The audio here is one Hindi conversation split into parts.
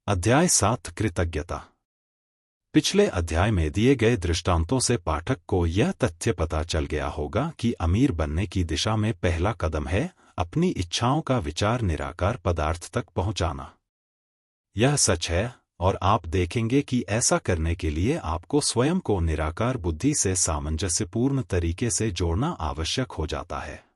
अध्याय 7 कृतज्ञता। पिछले अध्याय में दिए गए दृष्टांतों से पाठक को यह तथ्य पता चल गया होगा कि अमीर बनने की दिशा में पहला कदम है अपनी इच्छाओं का विचार निराकार पदार्थ तक पहुंचाना। यह सच है और आप देखेंगे कि ऐसा करने के लिए आपको स्वयं को निराकार बुद्धि से सामंजस्यपूर्ण तरीके से जोड़ना आवश्यक हो जाता है।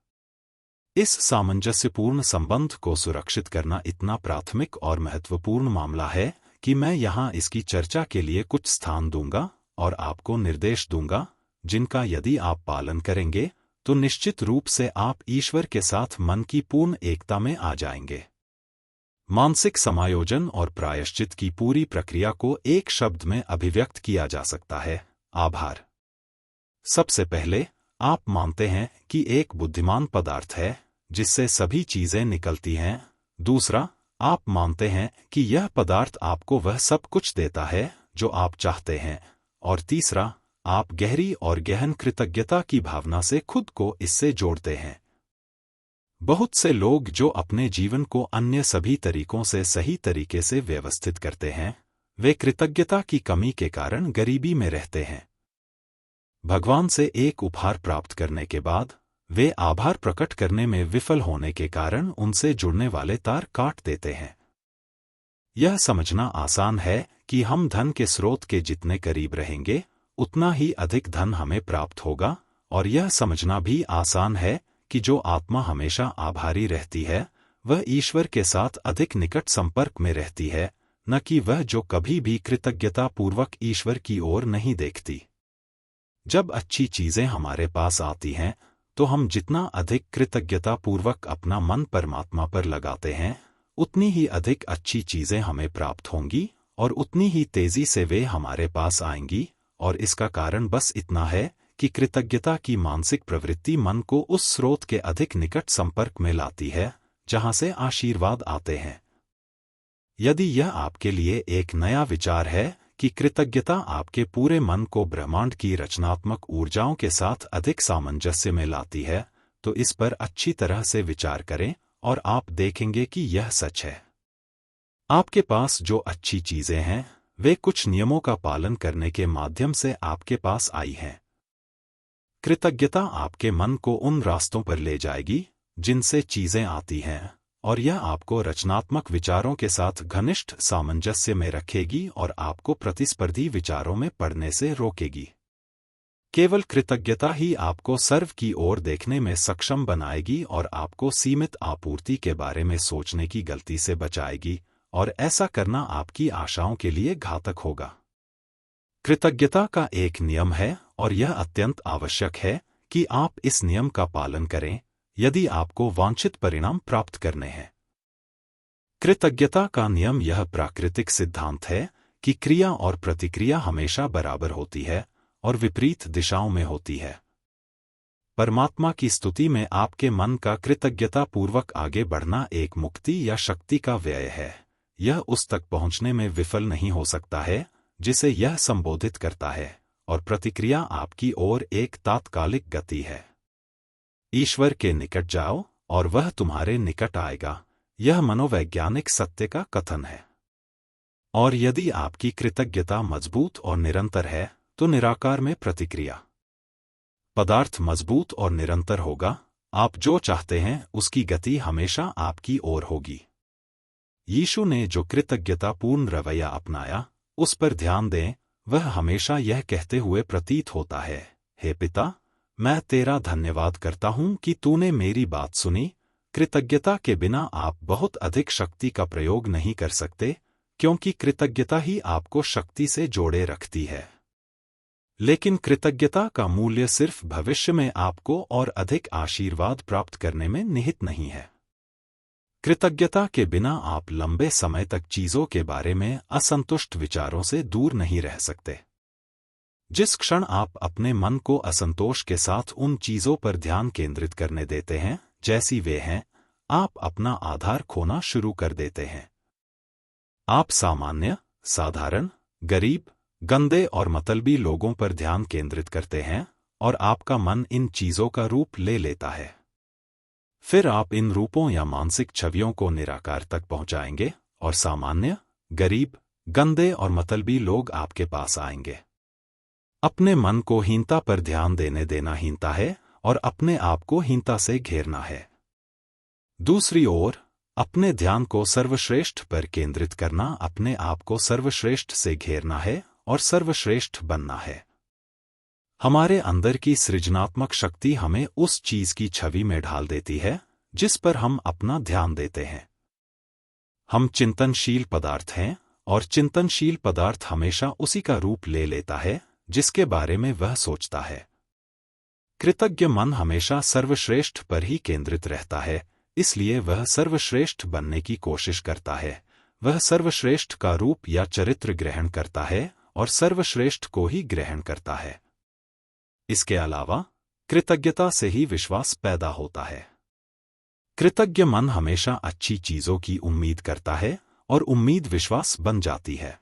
इस सामंजस्यपूर्ण संबंध को सुरक्षित करना इतना प्राथमिक और महत्वपूर्ण मामला है कि मैं यहाँ इसकी चर्चा के लिए कुछ स्थान दूंगा और आपको निर्देश दूंगा जिनका यदि आप पालन करेंगे तो निश्चित रूप से आप ईश्वर के साथ मन की पूर्ण एकता में आ जाएंगे। मानसिक समायोजन और प्रायश्चित की पूरी प्रक्रिया को एक शब्द में अभिव्यक्त किया जा सकता है, आभार। सबसे पहले आप मानते हैं कि एक बुद्धिमान पदार्थ है जिससे सभी चीजें निकलती हैं। दूसरा, आप मानते हैं कि यह पदार्थ आपको वह सब कुछ देता है जो आप चाहते हैं। और तीसरा, आप गहरी और गहन कृतज्ञता की भावना से खुद को इससे जोड़ते हैं। बहुत से लोग जो अपने जीवन को अन्य सभी तरीकों से सही तरीके से व्यवस्थित करते हैं, वे कृतज्ञता की कमी के कारण गरीबी में रहते हैं। भगवान से एक उपहार प्राप्त करने के बाद वे आभार प्रकट करने में विफल होने के कारण उनसे जुड़ने वाले तार काट देते हैं। यह समझना आसान है कि हम धन के स्रोत के जितने करीब रहेंगे उतना ही अधिक धन हमें प्राप्त होगा, और यह समझना भी आसान है कि जो आत्मा हमेशा आभारी रहती है वह ईश्वर के साथ अधिक निकट संपर्क में रहती है, न कि वह जो कभी भी कृतज्ञता पूर्वक ईश्वर की ओर नहीं देखती। जब अच्छी चीजें हमारे पास आती हैं तो हम जितना अधिक कृतज्ञता पूर्वक अपना मन परमात्मा पर लगाते हैं उतनी ही अधिक अच्छी चीजें हमें प्राप्त होंगी और उतनी ही तेजी से वे हमारे पास आएंगी। और इसका कारण बस इतना है कि कृतज्ञता की मानसिक प्रवृत्ति मन को उस स्रोत के अधिक निकट संपर्क में लाती है जहां से आशीर्वाद आते हैं। यदि यह आपके लिए एक नया विचार है कि कृतज्ञता आपके पूरे मन को ब्रह्मांड की रचनात्मक ऊर्जाओं के साथ अधिक सामंजस्य में लाती है, तो इस पर अच्छी तरह से विचार करें और आप देखेंगे कि यह सच है। आपके पास जो अच्छी चीजें हैं वे कुछ नियमों का पालन करने के माध्यम से आपके पास आई हैं। कृतज्ञता आपके मन को उन रास्तों पर ले जाएगी जिनसे चीजें आती हैं, और यह आपको रचनात्मक विचारों के साथ घनिष्ठ सामंजस्य में रखेगी और आपको प्रतिस्पर्धी विचारों में पड़ने से रोकेगी। केवल कृतज्ञता ही आपको सर्व की ओर देखने में सक्षम बनाएगी और आपको सीमित आपूर्ति के बारे में सोचने की गलती से बचाएगी, और ऐसा करना आपकी आशाओं के लिए घातक होगा। कृतज्ञता का एक नियम है और यह अत्यंत आवश्यक है कि आप इस नियम का पालन करें यदि आपको वांछित परिणाम प्राप्त करने हैं। कृतज्ञता का नियम यह प्राकृतिक सिद्धांत है कि क्रिया और प्रतिक्रिया हमेशा बराबर होती है और विपरीत दिशाओं में होती है। परमात्मा की स्तुति में आपके मन का कृतज्ञता पूर्वक आगे बढ़ना एक मुक्ति या शक्ति का व्यय है। यह उस तक पहुंचने में विफल नहीं हो सकता है जिसे यह संबोधित करता है, और प्रतिक्रिया आपकी ओर एक तात्कालिक गति है। ईश्वर के निकट जाओ और वह तुम्हारे निकट आएगा, यह मनोवैज्ञानिक सत्य का कथन है। और यदि आपकी कृतज्ञता मजबूत और निरंतर है तो निराकार में प्रतिक्रिया पदार्थ मजबूत और निरंतर होगा। आप जो चाहते हैं उसकी गति हमेशा आपकी ओर होगी। यीशु ने जो कृतज्ञतापूर्ण रवैया अपनाया उस पर ध्यान दें। वह हमेशा यह कहते हुए प्रतीत होता है, हे पिता, मैं तेरा धन्यवाद करता हूं कि तूने मेरी बात सुनी। कृतज्ञता के बिना आप बहुत अधिक शक्ति का प्रयोग नहीं कर सकते, क्योंकि कृतज्ञता ही आपको शक्ति से जोड़े रखती है। लेकिन कृतज्ञता का मूल्य सिर्फ भविष्य में आपको और अधिक आशीर्वाद प्राप्त करने में निहित नहीं है। कृतज्ञता के बिना आप लंबे समय तक चीजों के बारे में असंतुष्ट विचारों से दूर नहीं रह सकते। जिस क्षण आप अपने मन को असंतोष के साथ उन चीजों पर ध्यान केंद्रित करने देते हैं जैसी वे हैं, आप अपना आधार खोना शुरू कर देते हैं। आप सामान्य, साधारण, गरीब, गंदे और मतलबी लोगों पर ध्यान केंद्रित करते हैं और आपका मन इन चीजों का रूप ले लेता है। फिर आप इन रूपों या मानसिक छवियों को निराकार तक पहुंचाएंगे और सामान्य, गरीब, गंदे और मतलबी लोग आपके पास आएंगे। अपने मन को हीनता पर ध्यान देने देना हीनता है और अपने आप को हीनता से घेरना है। दूसरी ओर, अपने ध्यान को सर्वश्रेष्ठ पर केंद्रित करना अपने आप को सर्वश्रेष्ठ से घेरना है और सर्वश्रेष्ठ बनना है। हमारे अंदर की सृजनात्मक शक्ति हमें उस चीज की छवि में ढाल देती है जिस पर हम अपना ध्यान देते हैं। हम चिंतनशील पदार्थ हैं और चिंतनशील पदार्थ हमेशा उसी का रूप ले लेता है जिसके बारे में वह सोचता है। कृतज्ञ मन हमेशा सर्वश्रेष्ठ पर ही केंद्रित रहता है, इसलिए वह सर्वश्रेष्ठ बनने की कोशिश करता है। वह सर्वश्रेष्ठ का रूप या चरित्र ग्रहण करता है और सर्वश्रेष्ठ को ही ग्रहण करता है। इसके अलावा कृतज्ञता से ही विश्वास पैदा होता है। कृतज्ञ मन हमेशा अच्छी चीजों की उम्मीद करता है और उम्मीद विश्वास बन जाती है।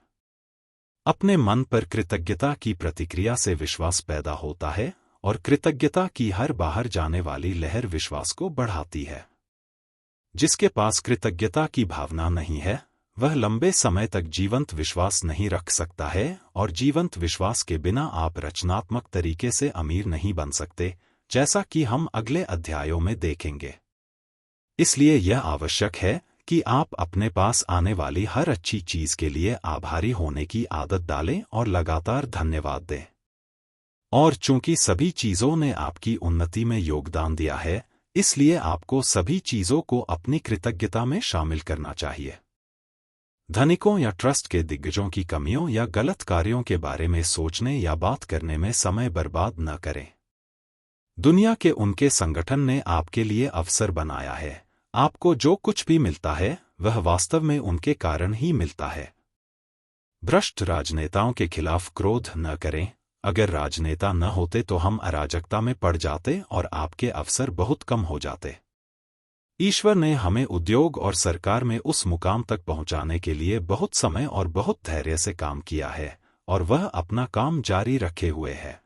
अपने मन पर कृतज्ञता की प्रतिक्रिया से विश्वास पैदा होता है और कृतज्ञता की हर बाहर जाने वाली लहर विश्वास को बढ़ाती है। जिसके पास कृतज्ञता की भावना नहीं है, वह लंबे समय तक जीवंत विश्वास नहीं रख सकता है और जीवंत विश्वास के बिना आप रचनात्मक तरीके से अमीर नहीं बन सकते, जैसा कि हम अगले अध्यायों में देखेंगे। इसलिए यह आवश्यक है कि आप अपने पास आने वाली हर अच्छी चीज के लिए आभारी होने की आदत डालें और लगातार धन्यवाद दें। और चूंकि सभी चीजों ने आपकी उन्नति में योगदान दिया है, इसलिए आपको सभी चीजों को अपनी कृतज्ञता में शामिल करना चाहिए। धनिकों या ट्रस्ट के दिग्गजों की कमियों या गलत कार्यों के बारे में सोचने या बात करने में समय बर्बाद न करें। दुनिया के उनके संगठन ने आपके लिए अवसर बनाया है। आपको जो कुछ भी मिलता है वह वास्तव में उनके कारण ही मिलता है। भ्रष्ट राजनेताओं के खिलाफ क्रोध न करें। अगर राजनेता न होते तो हम अराजकता में पड़ जाते और आपके अवसर बहुत कम हो जाते। ईश्वर ने हमें उद्योग और सरकार में उस मुकाम तक पहुंचाने के लिए बहुत समय और बहुत धैर्य से काम किया है और वह अपना काम जारी रखे हुए है।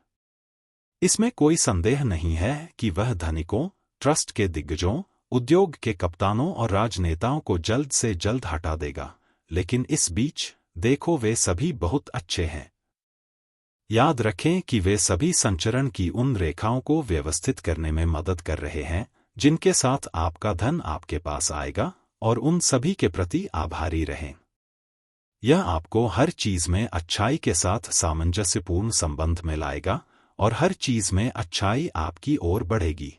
इसमें कोई संदेह नहीं है कि वह धनिकों, ट्रस्ट के दिग्गजों, उद्योग के कप्तानों और राजनेताओं को जल्द से जल्द हटा देगा, लेकिन इस बीच देखो वे सभी बहुत अच्छे हैं। याद रखें कि वे सभी संचरण की उन रेखाओं को व्यवस्थित करने में मदद कर रहे हैं जिनके साथ आपका धन आपके पास आएगा, और उन सभी के प्रति आभारी रहें। यह आपको हर चीज में अच्छाई के साथ सामंजस्यपूर्ण संबंध में लाएगा और हर चीज में अच्छाई आपकी ओर बढ़ेगी।